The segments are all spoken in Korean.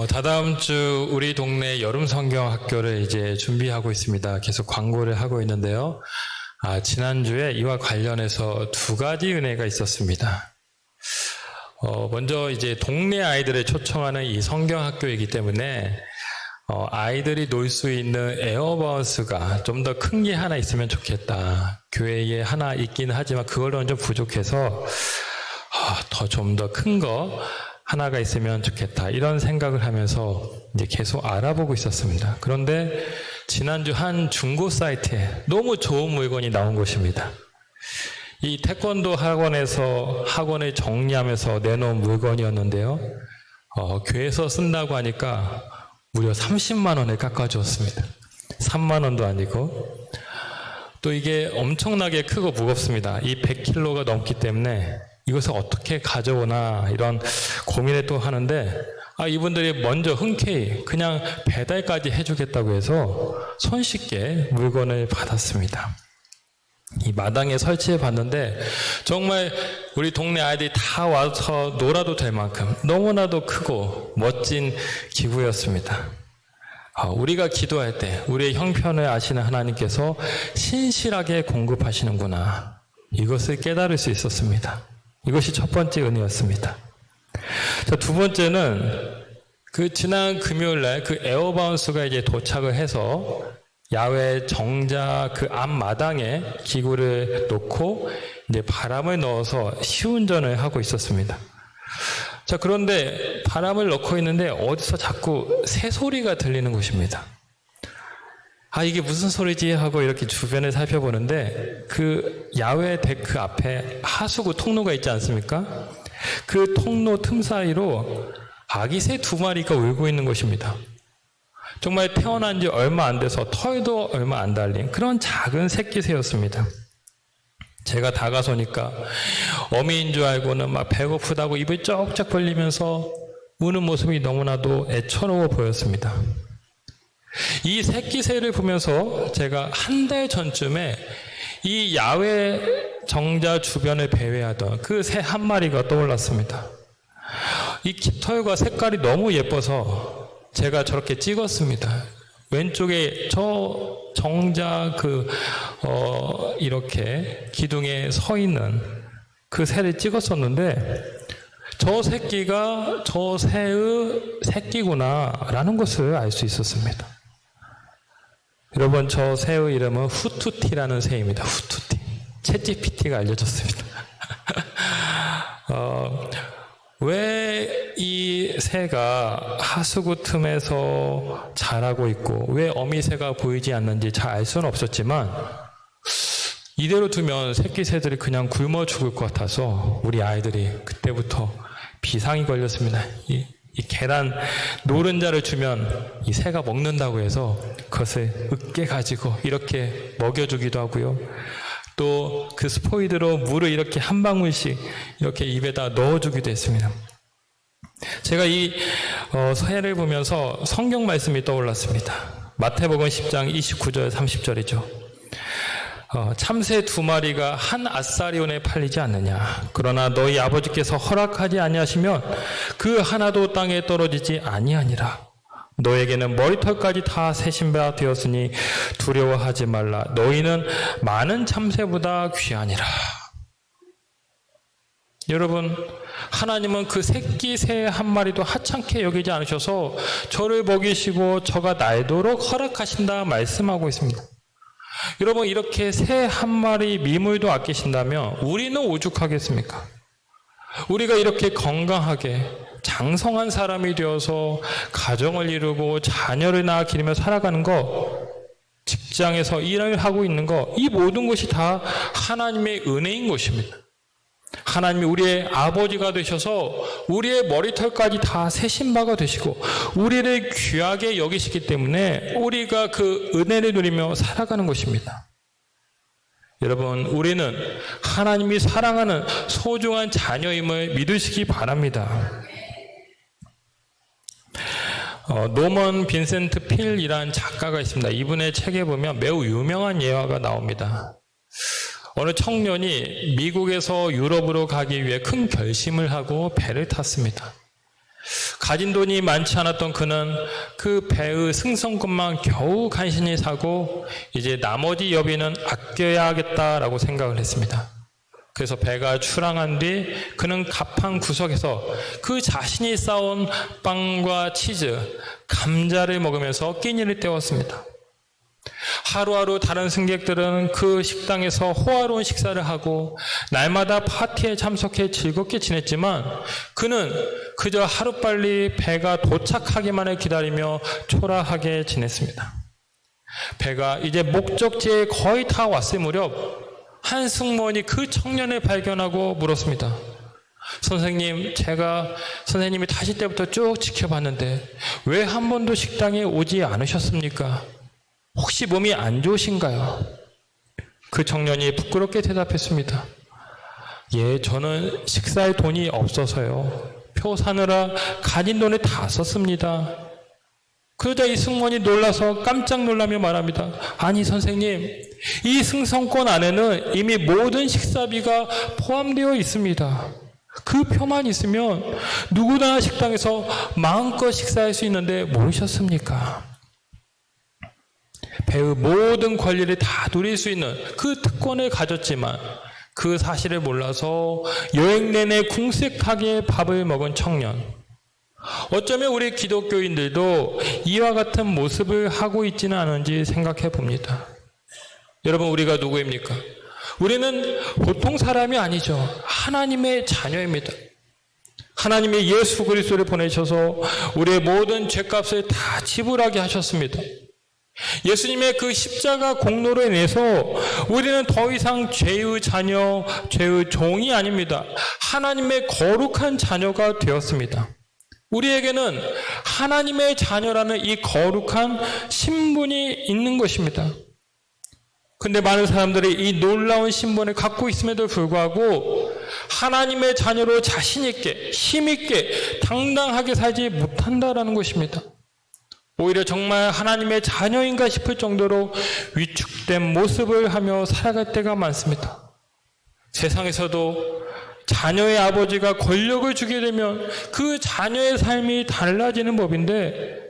다다음 주 우리 동네 여름 성경 학교를 이제 준비하고 있습니다. 계속 광고를 하고 있는데요. 지난주에 이와 관련해서 두 가지 은혜가 있었습니다. 먼저 이제 동네 아이들을 초청하는 이 성경 학교이기 때문에 아이들이 놀 수 있는 에어바운스가 좀 더 큰 게 하나 있으면 좋겠다. 교회에 하나 있긴 하지만 그걸로는 좀 부족해서 좀 더 큰 거 하나가 있으면 좋겠다. 이런 생각을 하면서 이제 계속 알아보고 있었습니다. 그런데 지난주 한 중고 사이트에 너무 좋은 물건이 나온 것입니다. 이 태권도 학원에서 학원을 정리하면서 내놓은 물건이었는데요. 교회에서 쓴다고 하니까 무려 30만 원에 깎아주었습니다. 3만 원도 아니고. 또 이게 엄청나게 크고 무겁습니다. 이 100kg가 넘기 때문에 이것을 어떻게 가져오나 이런 고민을 또 하는데 이분들이 먼저 흔쾌히 그냥 배달까지 해주겠다고 해서 손쉽게 물건을 받았습니다. 이 마당에 설치해 봤는데 정말 우리 동네 아이들이 다 와서 놀아도 될 만큼 너무나도 크고 멋진 기구였습니다. 우리가 기도할 때 우리의 형편을 아시는 하나님께서 신실하게 공급하시는구나. 이것을 깨달을 수 있었습니다. 이것이 첫 번째 은혜였습니다. 자, 두 번째는 지난 금요일 날 에어바운스가 이제 도착을 해서 야외 정자 앞마당에 기구를 놓고 이제 바람을 넣어서 시운전을 하고 있었습니다. 자, 그런데 바람을 넣고 있는데 어디서 자꾸 새소리가 들리는 것입니다. 이게 무슨 소리지 하고 이렇게 주변을 살펴보는데 야외 데크 앞에 하수구 통로가 있지 않습니까? 그 통로 틈 사이로 아기 새 2마리가 울고 있는 것입니다. 정말 태어난 지 얼마 안 돼서 털도 얼마 안 달린 그런 작은 새끼 새였습니다. 제가 다가서니까 어미인 줄 알고는 막 배고프다고 입을 쩍쩍 벌리면서 우는 모습이 너무나도 애처로워 보였습니다. 이 새끼 새를 보면서 제가 한 달 전쯤에 이 야외 정자 주변을 배회하던 그 새 한 마리가 떠올랐습니다. 이 깃털과 색깔이 너무 예뻐서 제가 저렇게 찍었습니다. 왼쪽에 저 정자 이렇게 기둥에 서 있는 그 새를 찍었었는데 저 새끼가 저 새의 새끼구나라는 것을 알 수 있었습니다. 여러분, 저 새의 이름은 후투티라는 새입니다. 후투티. 챗GPT가 알려줬습니다. 왜 이 새가 하수구 틈에서 자라고 있고 왜 어미새가 보이지 않는지 잘 알 수는 없었지만 이대로 두면 새끼 새들이 그냥 굶어 죽을 것 같아서 우리 아이들이 그때부터 비상이 걸렸습니다. 이 계란 노른자를 주면 이 새가 먹는다고 해서 그것을 으깨 가지고 이렇게 먹여주기도 하고요. 또 그 스포이드로 물을 이렇게 한 방울씩 이렇게 입에다 넣어주기도 했습니다. 제가 이 새를 보면서 성경 말씀이 떠올랐습니다. 마태복음 10장 29절 30절이죠. 참새 2마리가 한 아사리온에 팔리지 않느냐. 그러나 너희 아버지께서 허락하지 아니하시면 그 하나도 땅에 떨어지지 아니하니라. 너에게는 머리털까지 다 세신 바 되었으니 두려워하지 말라. 너희는 많은 참새보다 귀하니라. 여러분, 하나님은 그 새끼 새 한 마리도 하찮게 여기지 않으셔서 저를 먹이시고 저가 날도록 허락하신다 말씀하고 있습니다. 여러분, 이렇게 새 한 마리 미물도 아끼신다면 우리는 오죽하겠습니까? 우리가 이렇게 건강하게 장성한 사람이 되어서 가정을 이루고 자녀를 낳아 기르며 살아가는 거, 직장에서 일을 하고 있는 거, 이 모든 것이 다 하나님의 은혜인 것입니다. 하나님이 우리의 아버지가 되셔서 우리의 머리털까지 다 세신 바가 되시고 우리를 귀하게 여기시기 때문에 우리가 그 은혜를 누리며 살아가는 것입니다. 여러분, 우리는 하나님이 사랑하는 소중한 자녀임을 믿으시기 바랍니다. 노먼 빈센트 필이라는 작가가 있습니다. 이분의 책에 보면 매우 유명한 예화가 나옵니다. 어느 청년이 미국에서 유럽으로 가기 위해 큰 결심을 하고 배를 탔습니다. 가진 돈이 많지 않았던 그는 그 배의 승선권만 겨우 간신히 사고 이제 나머지 여비는 아껴야겠다라고 생각을 했습니다. 그래서 배가 출항한 뒤 그는 갑판 구석에서 그 자신이 쌓은 빵과 치즈, 감자를 먹으면서 끼니를 때웠습니다. 하루하루 다른 승객들은 그 식당에서 호화로운 식사를 하고 날마다 파티에 참석해 즐겁게 지냈지만 그는 그저 하루빨리 배가 도착하기만을 기다리며 초라하게 지냈습니다. 배가 이제 목적지에 거의 다 왔을 무렵 한 승무원이 그 청년을 발견하고 물었습니다. 선생님, 제가 선생님이 타실 때부터 쭉 지켜봤는데 왜 한 번도 식당에 오지 않으셨습니까? 혹시 몸이 안 좋으신가요? 그 청년이 부끄럽게 대답했습니다. 예, 저는 식사에 돈이 없어서요. 표 사느라 가진 돈을 다 썼습니다. 그러자 이 승무원이 놀라서 깜짝 놀라며 말합니다. 아니 선생님, 이 승선권 안에는 이미 모든 식사비가 포함되어 있습니다. 그 표만 있으면 누구나 식당에서 마음껏 식사할 수 있는데 모르셨습니까? 배의 모든 권리를 다 누릴 수 있는 그 특권을 가졌지만 그 사실을 몰라서 여행 내내 궁색하게 밥을 먹은 청년. 어쩌면 우리 기독교인들도 이와 같은 모습을 하고 있지는 않은지 생각해 봅니다. 여러분, 우리가 누구입니까? 우리는 보통 사람이 아니죠. 하나님의 자녀입니다. 하나님의 예수 그리스도를 보내셔서 우리의 모든 죄값을 다 지불하게 하셨습니다. 예수님의 그 십자가 공로로 인해서 우리는 더 이상 죄의 자녀, 죄의 종이 아닙니다. 하나님의 거룩한 자녀가 되었습니다. 우리에게는 하나님의 자녀라는 이 거룩한 신분이 있는 것입니다. 근데 많은 사람들이 이 놀라운 신분을 갖고 있음에도 불구하고 하나님의 자녀로 자신있게, 힘있게, 당당하게 살지 못한다라는 것입니다. 오히려 정말 하나님의 자녀인가 싶을 정도로 위축된 모습을 하며 살아갈 때가 많습니다. 세상에서도 자녀의 아버지가 권력을 주게 되면 그 자녀의 삶이 달라지는 법인데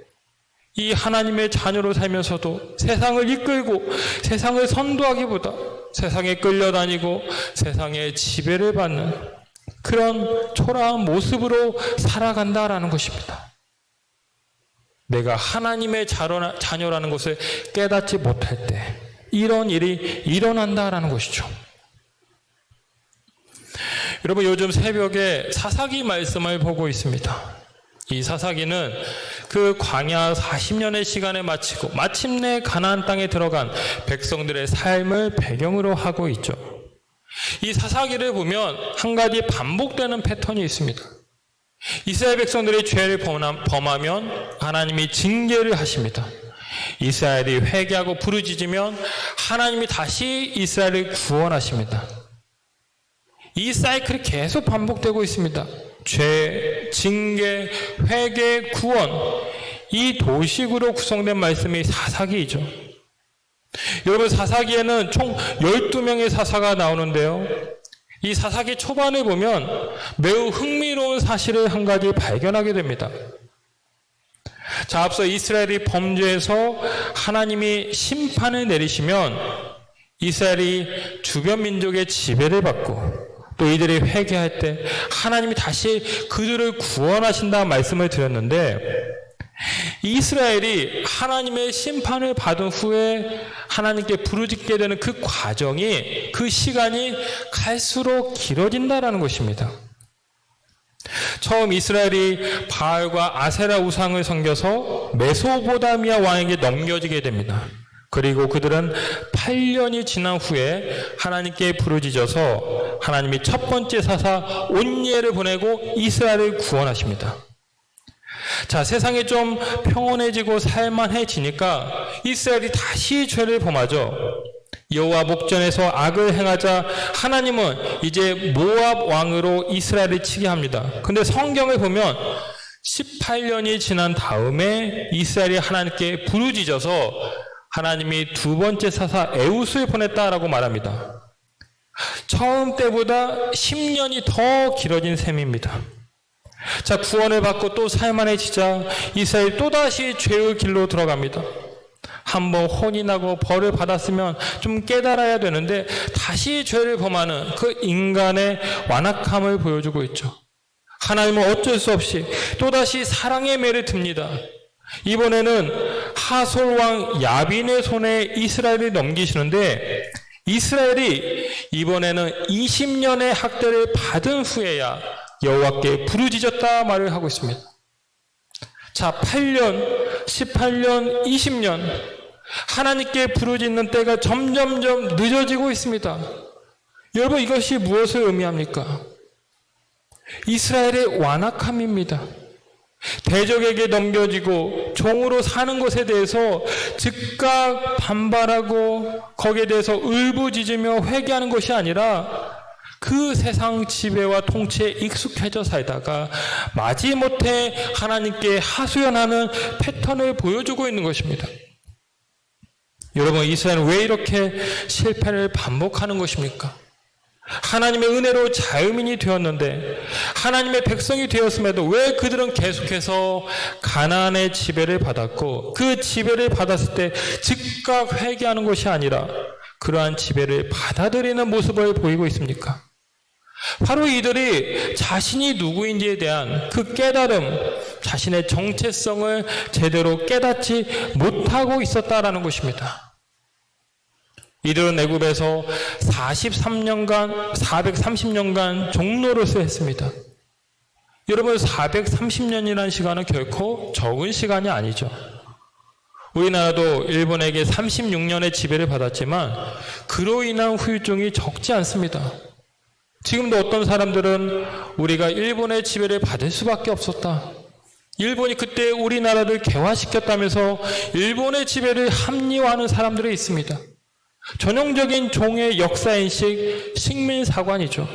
이 하나님의 자녀로 살면서도 세상을 이끌고 세상을 선도하기보다 세상에 끌려다니고 세상의 지배를 받는 그런 초라한 모습으로 살아간다라는 것입니다. 내가 하나님의 자녀라는 것을 깨닫지 못할 때 이런 일이 일어난다라는 것이죠. 여러분, 요즘 새벽에 사사기 말씀을 보고 있습니다. 이 사사기는 그 광야 40년의 시간을 마치고 마침내 가나안 땅에 들어간 백성들의 삶을 배경으로 하고 있죠. 이 사사기를 보면 한 가지 반복되는 패턴이 있습니다. 이스라엘 백성들이 죄를 범하면 하나님이 징계를 하십니다. 이스라엘이 회개하고 부르짖으면 하나님이 다시 이스라엘을 구원하십니다. 이 사이클이 계속 반복되고 있습니다. 죄, 징계, 회개, 구원, 이 도식으로 구성된 말씀이 사사기이죠. 여러분, 사사기에는 총 12명의 사사가 나오는데요. 이 사사기 초반에 보면 매우 흥미로운 사실을 한 가지 발견하게 됩니다. 자, 앞서 이스라엘이 범죄해서 하나님이 심판을 내리시면 이스라엘이 주변 민족의 지배를 받고 또 이들이 회개할 때 하나님이 다시 그들을 구원하신다는 말씀을 드렸는데 이스라엘이 하나님의 심판을 받은 후에 하나님께 부르짖게 되는 그 과정이, 그 시간이 갈수록 길어진다라는 것입니다. 처음 이스라엘이 바알과 아세라 우상을 섬겨서 메소포타미아 왕에게 넘겨지게 됩니다. 그리고 그들은 8년이 지난 후에 하나님께 부르짖어서 하나님이 첫 번째 사사 온니엘을 보내고 이스라엘을 구원하십니다. 자, 세상이 좀 평온해지고 살만해지니까 이스라엘이 다시 죄를 범하죠. 여호와 목전에서 악을 행하자 하나님은 이제 모압 왕으로 이스라엘을 치게 합니다. 근데 성경을 보면 18년이 지난 다음에 이스라엘이 하나님께 부르짖어서 하나님이 두 번째 사사 에훗을 보냈다라고 말합니다. 처음 때보다 10년이 더 길어진 셈입니다. 자, 구원을 받고 또 살만해지자 이스라엘이 또다시 죄의 길로 들어갑니다. 한번 혼이 나고 벌을 받았으면 좀 깨달아야 되는데 다시 죄를 범하는 그 인간의 완악함을 보여주고 있죠. 하나님은 어쩔 수 없이 또다시 사랑의 매를 듭니다. 이번에는 하솔왕 야빈의 손에 이스라엘을 넘기시는데 이스라엘이 이번에는 20년의 학대를 받은 후에야 여호와께 부르짖었다 말을 하고 있습니다. 자, 8년, 18년, 20년 하나님께 부르짖는 때가 점점점 늦어지고 있습니다. 여러분, 이것이 무엇을 의미합니까? 이스라엘의 완악함입니다. 대적에게 넘겨지고 종으로 사는 것에 대해서 즉각 반발하고 거기에 대해서 울부짖으며 회개하는 것이 아니라 그 세상 지배와 통치에 익숙해져 살다가 마지못해 하나님께 하소연하는 패턴을 보여주고 있는 것입니다. 여러분, 이스라엘은 왜 이렇게 실패를 반복하는 것입니까? 하나님의 은혜로 자유민이 되었는데 하나님의 백성이 되었음에도 왜 그들은 계속해서 가나안의 지배를 받았고 그 지배를 받았을 때 즉각 회개하는 것이 아니라 그러한 지배를 받아들이는 모습을 보이고 있습니까? 바로 이들이 자신이 누구인지에 대한 그 깨달음, 자신의 정체성을 제대로 깨닫지 못하고 있었다라는 것입니다. 이들은 애굽에서 430년간 종노릇을 했습니다. 여러분, 430년이라는 시간은 결코 적은 시간이 아니죠. 우리나라도 일본에게 36년의 지배를 받았지만 그로 인한 후유증이 적지 않습니다. 지금도 어떤 사람들은 우리가 일본의 지배를 받을 수밖에 없었다. 일본이 그때 우리나라를 개화시켰다면서 일본의 지배를 합리화하는 사람들이 있습니다. 전형적인 종의 역사인식 식민사관이죠.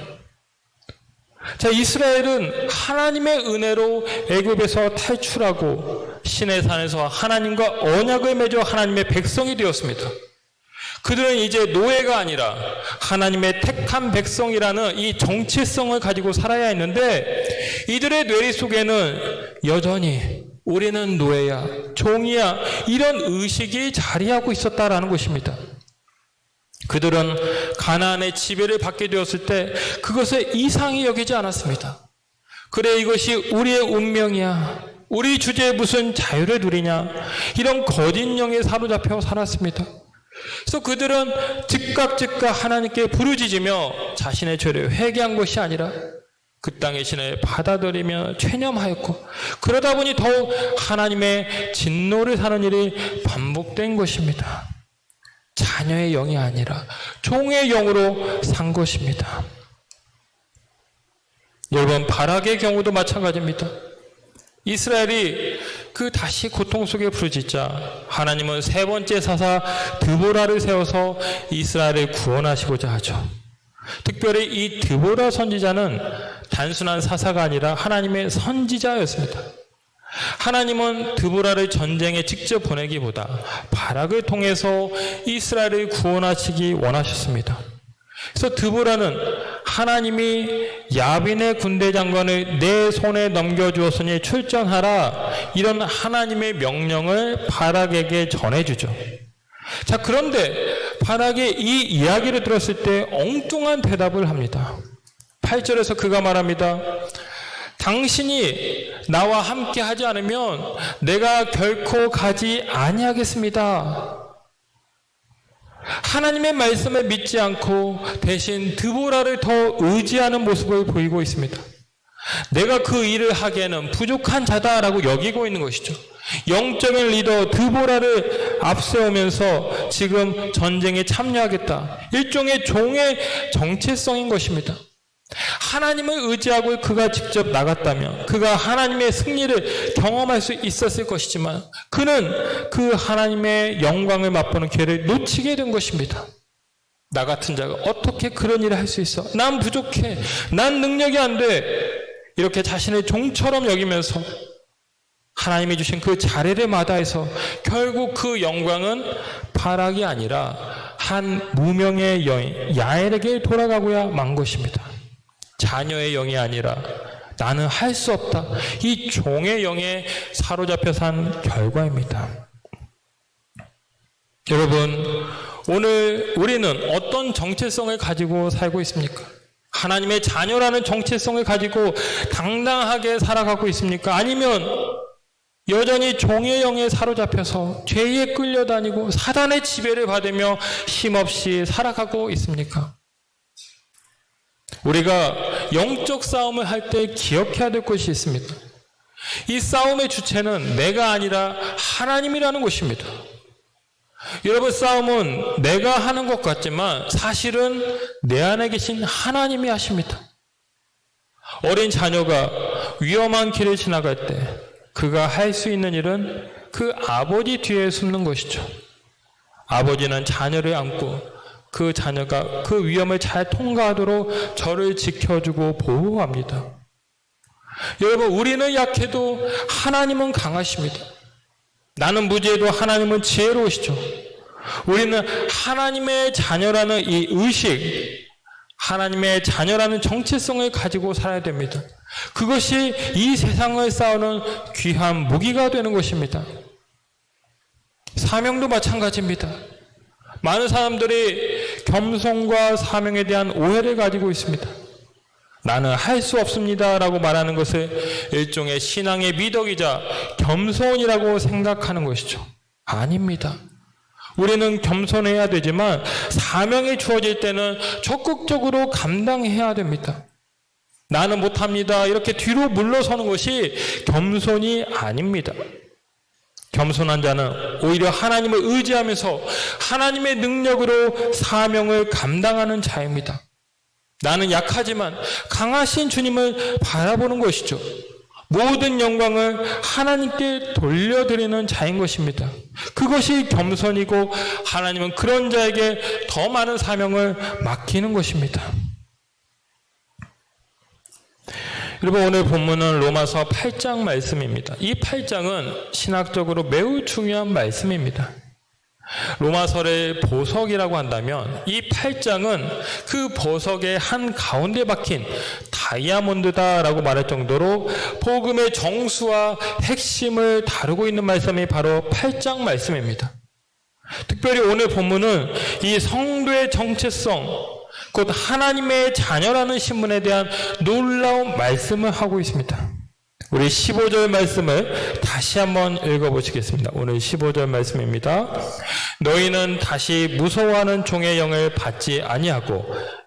자, 이스라엘은 하나님의 은혜로 애굽에서 탈출하고 시내산에서 하나님과 언약을 맺어 하나님의 백성이 되었습니다. 그들은 이제 노예가 아니라 하나님의 택한 백성이라는 이 정체성을 가지고 살아야 했는데 이들의 뇌리 속에는 여전히 우리는 노예야, 종이야, 이런 의식이 자리하고 있었다라는 것입니다. 그들은 가나안의 지배를 받게 되었을 때 그것을 이상히 여기지 않았습니다. 그래, 이것이 우리의 운명이야, 우리 주제에 무슨 자유를 누리냐, 이런 거짓 영에 사로잡혀 살았습니다. 그래서 그들은 즉각 하나님께 부르짖으며 자신의 죄를 회개한 것이 아니라 그 땅의 신을 받아들이며 체념하였고, 그러다 보니 더욱 하나님의 진노를 사는 일이 반복된 것입니다. 자녀의 영이 아니라 종의 영으로 산 것입니다. 여러분, 바락의 경우도 마찬가지입니다. 이스라엘이 그 다시 고통 속에 부르짖자 하나님은 세 번째 사사 드보라를 세워서 이스라엘을 구원하시고자 하죠. 특별히 이 드보라 선지자는 단순한 사사가 아니라 하나님의 선지자였습니다. 하나님은 드보라를 전쟁에 직접 보내기보다 바락을 통해서 이스라엘을 구원하시기 원하셨습니다. 그래서 드보라는 하나님이 야빈의 군대 장관을 내 손에 넘겨주었으니 출전하라, 이런 하나님의 명령을 바락에게 전해주죠. 자, 그런데 바락이 이 이야기를 들었을 때 엉뚱한 대답을 합니다. 8절에서 그가 말합니다. 당신이 나와 함께 하지 않으면 내가 결코 가지 아니하겠습니다. 하나님의 말씀을 믿지 않고 대신 드보라를 더 의지하는 모습을 보이고 있습니다. 내가 그 일을 하기에는 부족한 자다라고 여기고 있는 것이죠. 영적인 리더 드보라를 앞세우면서 지금 전쟁에 참여하겠다, 일종의 종의 정체성인 것입니다. 하나님을 의지하고 그가 직접 나갔다면 그가 하나님의 승리를 경험할 수 있었을 것이지만 그는 그 하나님의 영광을 맛보는 기회를 놓치게 된 것입니다. 나 같은 자가 어떻게 그런 일을 할 수 있어? 난 부족해. 난 능력이 안 돼. 이렇게 자신을 종처럼 여기면서 하나님이 주신 그 자리를 마다해서 결국 그 영광은 바락이 아니라 한 무명의 여인 야엘에게 돌아가고야 만 것입니다. 자녀의 영이 아니라 나는 할 수 없다. 이 종의 영에 사로잡혀 산 결과입니다. 여러분, 오늘 우리는 어떤 정체성을 가지고 살고 있습니까? 하나님의 자녀라는 정체성을 가지고 당당하게 살아가고 있습니까? 아니면 여전히 종의 영에 사로잡혀서 죄에 끌려다니고 사단의 지배를 받으며 힘없이 살아가고 있습니까? 우리가 영적 싸움을 할 때 기억해야 될 것이 있습니다. 이 싸움의 주체는 내가 아니라 하나님이라는 것입니다. 여러분, 싸움은 내가 하는 것 같지만 사실은 내 안에 계신 하나님이 하십니다. 어린 자녀가 위험한 길을 지나갈 때 그가 할 수 있는 일은 그 아버지 뒤에 숨는 것이죠. 아버지는 자녀를 안고 그 자녀가 그 위험을 잘 통과하도록 저를 지켜주고 보호합니다. 여러분, 우리는 약해도 하나님은 강하십니다. 나는 무지해도 하나님은 지혜로우시죠. 우리는 하나님의 자녀라는 이 의식, 하나님의 자녀라는 정체성을 가지고 살아야 됩니다. 그것이 이 세상을 싸우는 귀한 무기가 되는 것입니다. 사명도 마찬가지입니다. 많은 사람들이 겸손과 사명에 대한 오해를 가지고 있습니다. 나는 할 수 없습니다 라고 말하는 것을 일종의 신앙의 미덕이자 겸손이라고 생각하는 것이죠. 아닙니다. 우리는 겸손해야 되지만 사명이 주어질 때는 적극적으로 감당해야 됩니다. 나는 못합니다 이렇게 뒤로 물러서는 것이 겸손이 아닙니다. 겸손한 자는 오히려 하나님을 의지하면서 하나님의 능력으로 사명을 감당하는 자입니다. 나는 약하지만 강하신 주님을 바라보는 것이죠. 모든 영광을 하나님께 돌려드리는 자인 것입니다. 그것이 겸손이고 하나님은 그런 자에게 더 많은 사명을 맡기는 것입니다. 여러분, 오늘 본문은 로마서 8장 말씀입니다. 이 8장은 신학적으로 매우 중요한 말씀입니다. 로마서를 보석이라고 한다면 이 8장은 그 보석의 한 가운데 박힌 다이아몬드다라고 말할 정도로 복음의 정수와 핵심을 다루고 있는 말씀이 바로 8장 말씀입니다. 특별히 오늘 본문은 이 성도의 정체성, 곧 하나님의 자녀라는 신분에 대한 놀라운 말씀을 하고 있습니다. 우리 15절 말씀을 다시 한번 읽어보시겠습니다. 오늘 15절 말씀입니다. 너희는 다시 무서워하는 종의 영을 받지 아니하고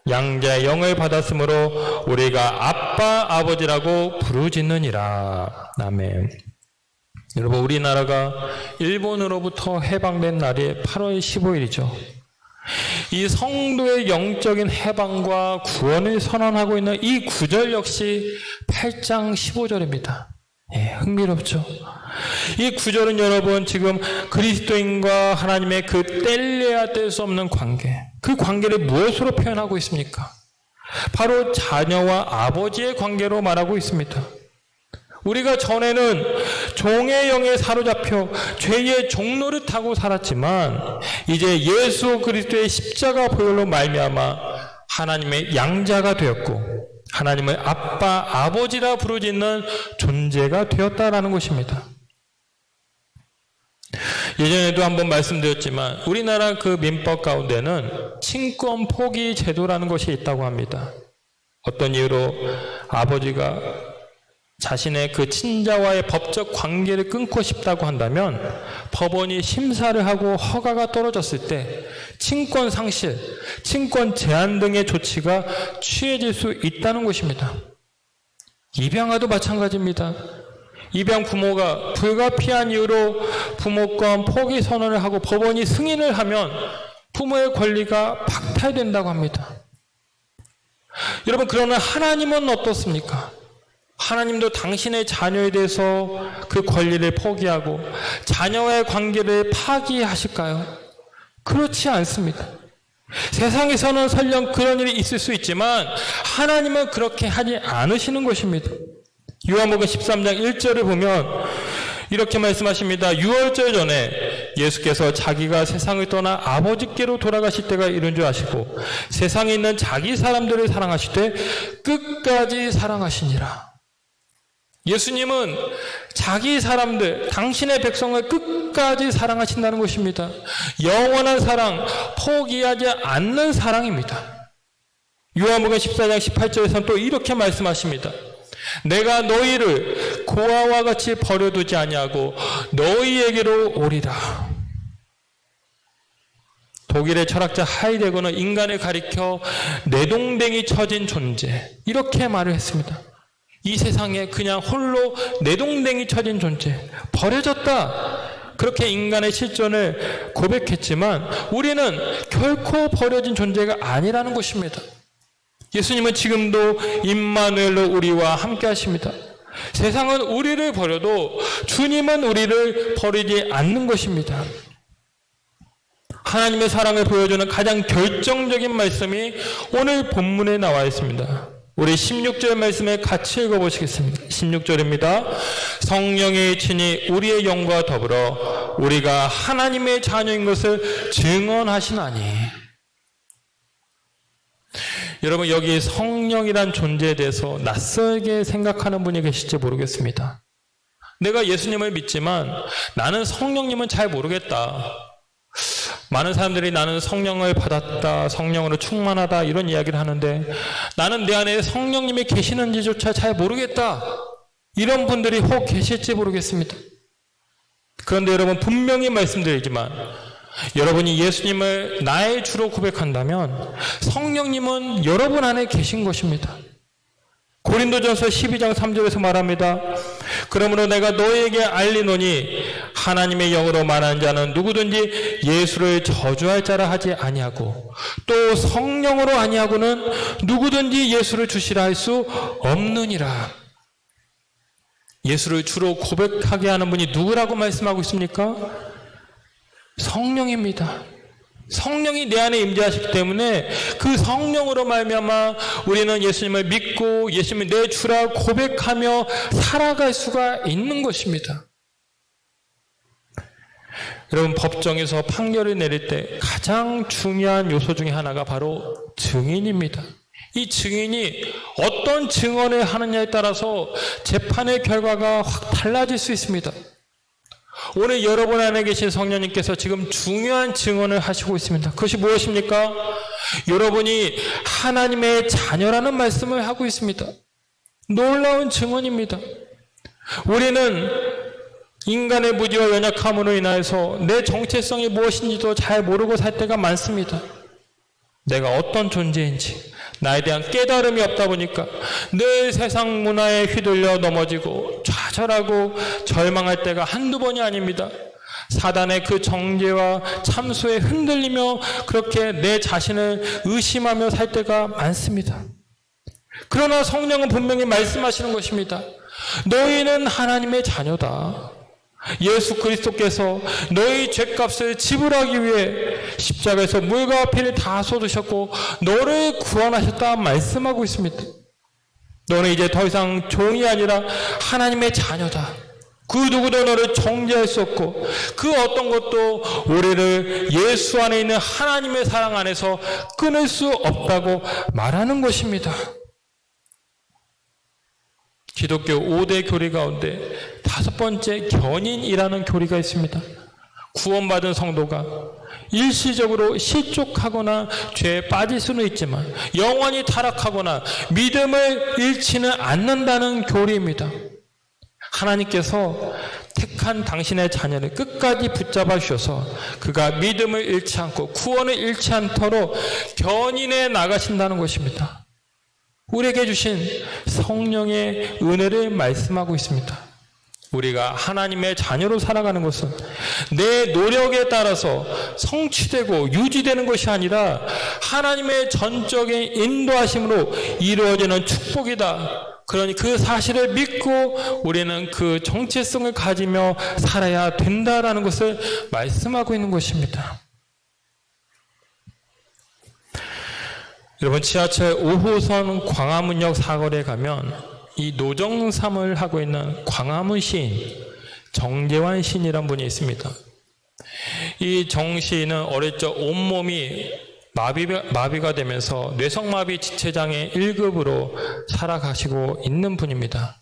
양자의 영을 받았으므로 우리가 아빠 아버지라고 부르짖느니라. 아멘. 여러분, 우리나라가 일본으로부터 해방된 날이 8월 15일이죠. 이 성도의 영적인 해방과 구원을 선언하고 있는 이 구절 역시 8장 15절입니다. 예, 흥미롭죠? 이 구절은 여러분 지금 그리스도인과 하나님의 그 뗄래야 뗄 수 없는 관계, 그 관계를 무엇으로 표현하고 있습니까? 바로 자녀와 아버지의 관계로 말하고 있습니다. 우리가 전에는 종의 영에 사로잡혀 죄의 종로를 타고 살았지만 이제 예수 그리스도의 십자가 보혈로 말미암아 하나님의 양자가 되었고 하나님을 아빠, 아버지라 부르짖는 존재가 되었다라는 것입니다. 예전에도 한번 말씀드렸지만 우리나라 그 민법 가운데는 친권 포기 제도라는 것이 있다고 합니다. 어떤 이유로 아버지가 자신의 그 친자와의 법적 관계를 끊고 싶다고 한다면 법원이 심사를 하고 허가가 떨어졌을 때 친권 상실, 친권 제한 등의 조치가 취해질 수 있다는 것입니다. 입양아도 마찬가지입니다. 입양 부모가 불가피한 이유로 부모권 포기 선언을 하고 법원이 승인을 하면 부모의 권리가 박탈된다고 합니다. 여러분, 그러나 하나님은 어떻습니까? 하나님도 당신의 자녀에 대해서 그 권리를 포기하고 자녀와의 관계를 파기하실까요? 그렇지 않습니다. 세상에서는 설령 그런 일이 있을 수 있지만 하나님은 그렇게 하지 않으시는 것입니다. 요한복음 13장 1절을 보면 이렇게 말씀하십니다. 유월절 전에 예수께서 자기가 세상을 떠나 아버지께로 돌아가실 때가 이른 줄 아시고 세상에 있는 자기 사람들을 사랑하실 때 끝까지 사랑하시니라. 예수님은 자기 사람들, 당신의 백성을 끝까지 사랑하신다는 것입니다. 영원한 사랑, 포기하지 않는 사랑입니다. 요한복음 14장 18절에서는 또 이렇게 말씀하십니다. 내가 너희를 고아와 같이 버려두지 아니하고 너희에게로 오리라. 독일의 철학자 하이데거는 인간을 가리켜 내동댕이 처진 존재, 이렇게 말을 했습니다. 이 세상에 그냥 홀로 내동댕이 처진 존재, 버려졌다, 그렇게 인간의 실존을 고백했지만 우리는 결코 버려진 존재가 아니라는 것입니다. 예수님은 지금도 임마누엘로 우리와 함께 하십니다. 세상은 우리를 버려도 주님은 우리를 버리지 않는 것입니다. 하나님의 사랑을 보여주는 가장 결정적인 말씀이 오늘 본문에 나와 있습니다. 우리 16절 말씀에 같이 읽어보시겠습니다. 16절입니다. 성령의 친히 우리의 영과 더불어 우리가 하나님의 자녀인 것을 증언하시나니. 여러분, 여기 성령이란 존재에 대해서 낯설게 생각하는 분이 계실지 모르겠습니다. 내가 예수님을 믿지만 나는 성령님은 잘 모르겠다. 많은 사람들이 나는 성령을 받았다, 성령으로 충만하다, 이런 이야기를 하는데 나는 내 안에 성령님이 계시는지조차 잘 모르겠다, 이런 분들이 혹 계실지 모르겠습니다. 그런데 여러분, 분명히 말씀드리지만 여러분이 예수님을 나의 주로 고백한다면 성령님은 여러분 안에 계신 것입니다. 고린도전서 12장 3절에서 말합니다. 그러므로 내가 너희에게 알리노니 하나님의 영으로 말하는 자는 누구든지 예수를 저주할 자라 하지 아니하고 또 성령으로 아니하고는 누구든지 예수를 주시라 할 수 없느니라. 예수를 주로 고백하게 하는 분이 누구라고 말씀하고 있습니까? 성령입니다. 성령이 내 안에 임재하시기 때문에 그 성령으로 말미암아 우리는 예수님을 믿고 예수님이 내 주라 고백하며 살아갈 수가 있는 것입니다. 여러분, 법정에서 판결을 내릴 때 가장 중요한 요소 중에 하나가 바로 증인입니다. 이 증인이 어떤 증언을 하느냐에 따라서 재판의 결과가 확 달라질 수 있습니다. 오늘 여러분 안에 계신 성령님께서 지금 중요한 증언을 하시고 있습니다. 그것이 무엇입니까? 여러분이 하나님의 자녀라는 말씀을 하고 있습니다. 놀라운 증언입니다. 우리는 인간의 무지와 연약함으로 인하여서 내 정체성이 무엇인지도 잘 모르고 살 때가 많습니다. 내가 어떤 존재인지 나에 대한 깨달음이 없다 보니까 늘 세상 문화에 휘둘려 넘어지고 좌절하고 절망할 때가 한두 번이 아닙니다. 사단의 그 정죄와 참소에 흔들리며 그렇게 내 자신을 의심하며 살 때가 많습니다. 그러나 성령은 분명히 말씀하시는 것입니다. 너희는 하나님의 자녀다. 예수 그리스도께서 너희 죄값을 지불하기 위해 십자가에서 물과 피를 다 쏟으셨고 너를 구원하셨다 말씀하고 있습니다. 너는 이제 더 이상 종이 아니라 하나님의 자녀다. 그 누구도 너를 정죄할 수 없고 그 어떤 것도 우리를 예수 안에 있는 하나님의 사랑 안에서 끊을 수 없다고 말하는 것입니다. 기독교 5대 교리 가운데 5번째 견인이라는 교리가 있습니다. 구원받은 성도가 일시적으로 실족하거나 죄에 빠질 수는 있지만 영원히 타락하거나 믿음을 잃지는 않는다는 교리입니다. 하나님께서 택한 당신의 자녀를 끝까지 붙잡아 주셔서 그가 믿음을 잃지 않고 구원을 잃지 않도록 견인해 나가신다는 것입니다. 우리에게 주신 성령의 은혜를 말씀하고 있습니다. 우리가 하나님의 자녀로 살아가는 것은 내 노력에 따라서 성취되고 유지되는 것이 아니라 하나님의 전적인 인도하심으로 이루어지는 축복이다. 그러니 그 사실을 믿고 우리는 그 정체성을 가지며 살아야 된다라는 것을 말씀하고 있는 것입니다. 여러분, 지하철 5호선 광화문역 사거리에 가면 이 노정삼을 하고 있는 광화문 시인 정재환 시인이란 분이 있습니다. 이 정 시인은 어릴 적 온몸이 마비가 되면서 뇌성마비 지체장애 1급으로 살아가시고 있는 분입니다.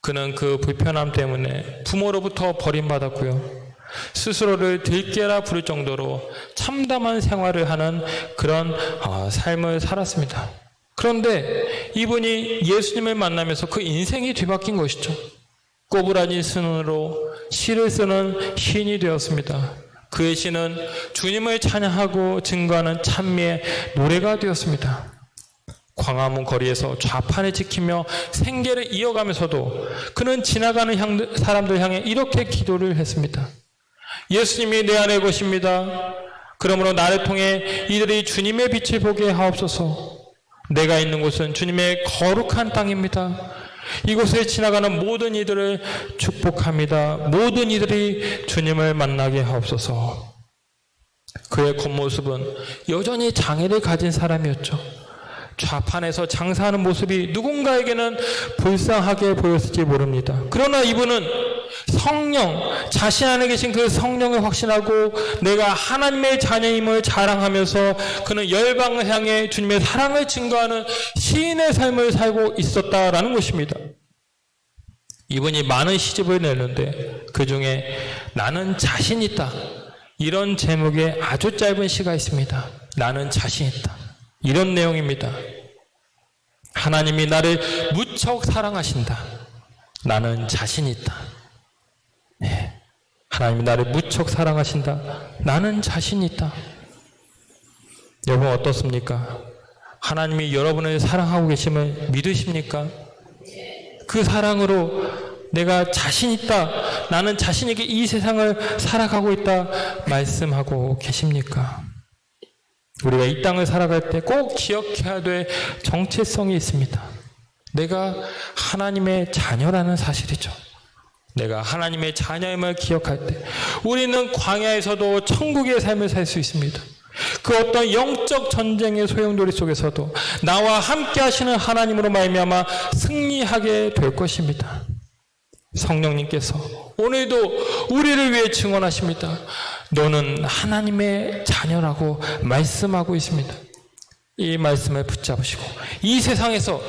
그는 그 불편함 때문에 부모로부터 버림받았고요. 스스로를 들깨라 부를 정도로 참담한 생활을 하는 그런 삶을 살았습니다. 그런데 이분이 예수님을 만나면서 그 인생이 뒤바뀐 것이죠. 꼬부라진 손으로 시를 쓰는 시인이 되었습니다. 그의 시는 주님을 찬양하고 증거하는 찬미의 노래가 되었습니다. 광화문 거리에서 좌판을 지키며 생계를 이어가면서도 그는 지나가는 사람들 향해 이렇게 기도를 했습니다. 예수님이 내 안에 계십니다. 그러므로 나를 통해 이들이 주님의 빛을 보게 하옵소서. 내가 있는 곳은 주님의 거룩한 땅입니다. 이곳에 지나가는 모든 이들을 축복합니다. 모든 이들이 주님을 만나게 하옵소서. 그의 겉모습은 여전히 장애를 가진 사람이었죠. 좌판에서 장사하는 모습이 누군가에게는 불쌍하게 보였을지 모릅니다. 그러나 이분은 성령, 자신 안에 계신 그 성령을 확신하고 내가 하나님의 자녀임을 자랑하면서 그는 열방을 향해 주님의 사랑을 증거하는 시인의 삶을 살고 있었다라는 것입니다. 이분이 많은 시집을 냈는데 그 중에 나는 자신 있다, 이런 제목의 아주 짧은 시가 있습니다. 나는 자신 있다, 이런 내용입니다. 하나님이 나를 무척 사랑하신다. 나는 자신 있다. 네. 하나님이 나를 무척 사랑하신다. 나는 자신 있다. 여러분 어떻습니까? 하나님이 여러분을 사랑하고 계심을 믿으십니까? 그 사랑으로 내가 자신 있다, 나는 자신 있게 이 세상을 살아가고 있다 말씀하고 계십니까? 우리가 이 땅을 살아갈 때 꼭 기억해야 될 정체성이 있습니다. 내가 하나님의 자녀라는 사실이죠. 내가 하나님의 자녀임을 기억할 때 우리는 광야에서도 천국의 삶을 살 수 있습니다. 그 어떤 영적 전쟁의 소용돌이 속에서도 나와 함께 하시는 하나님으로 말미암아 승리하게 될 것입니다. 성령님께서 오늘도 우리를 위해 증언하십니다. 너는 하나님의 자녀라고 말씀하고 있습니다. 이 말씀을 붙잡으시고 이 세상에서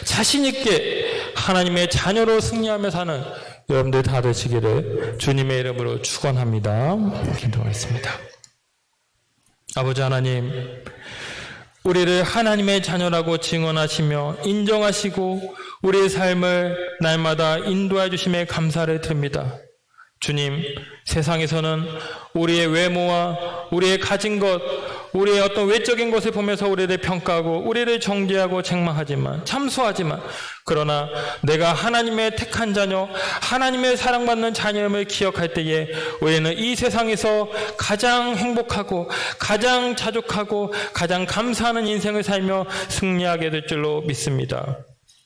자신 있게 하나님의 자녀로 승리하며 사는 여러분들 다 되시기를 주님의 이름으로 축원합니다. 기도하겠습니다. 아버지 하나님, 우리를 하나님의 자녀라고 증언하시며 인정하시고 우리의 삶을 날마다 인도해 주심에 감사를 드립니다. 주님, 세상에서는 우리의 외모와 우리의 가진 것, 우리의 어떤 외적인 것을 보면서 우리를 평가하고 우리를 정죄하고 책망하지만, 참소하지만, 그러나 내가 하나님의 택한 자녀, 하나님의 사랑받는 자녀임을 기억할 때에 우리는 이 세상에서 가장 행복하고 가장 자족하고 가장 감사하는 인생을 살며 승리하게 될 줄로 믿습니다.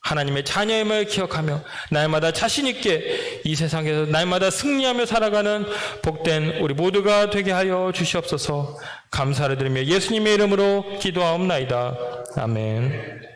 하나님의 자녀임을 기억하며 날마다 자신 있게 이 세상에서 날마다 승리하며 살아가는 복된 우리 모두가 되게 하여 주시옵소서. 감사를 드리며 예수님의 이름으로 기도하옵나이다. 아멘.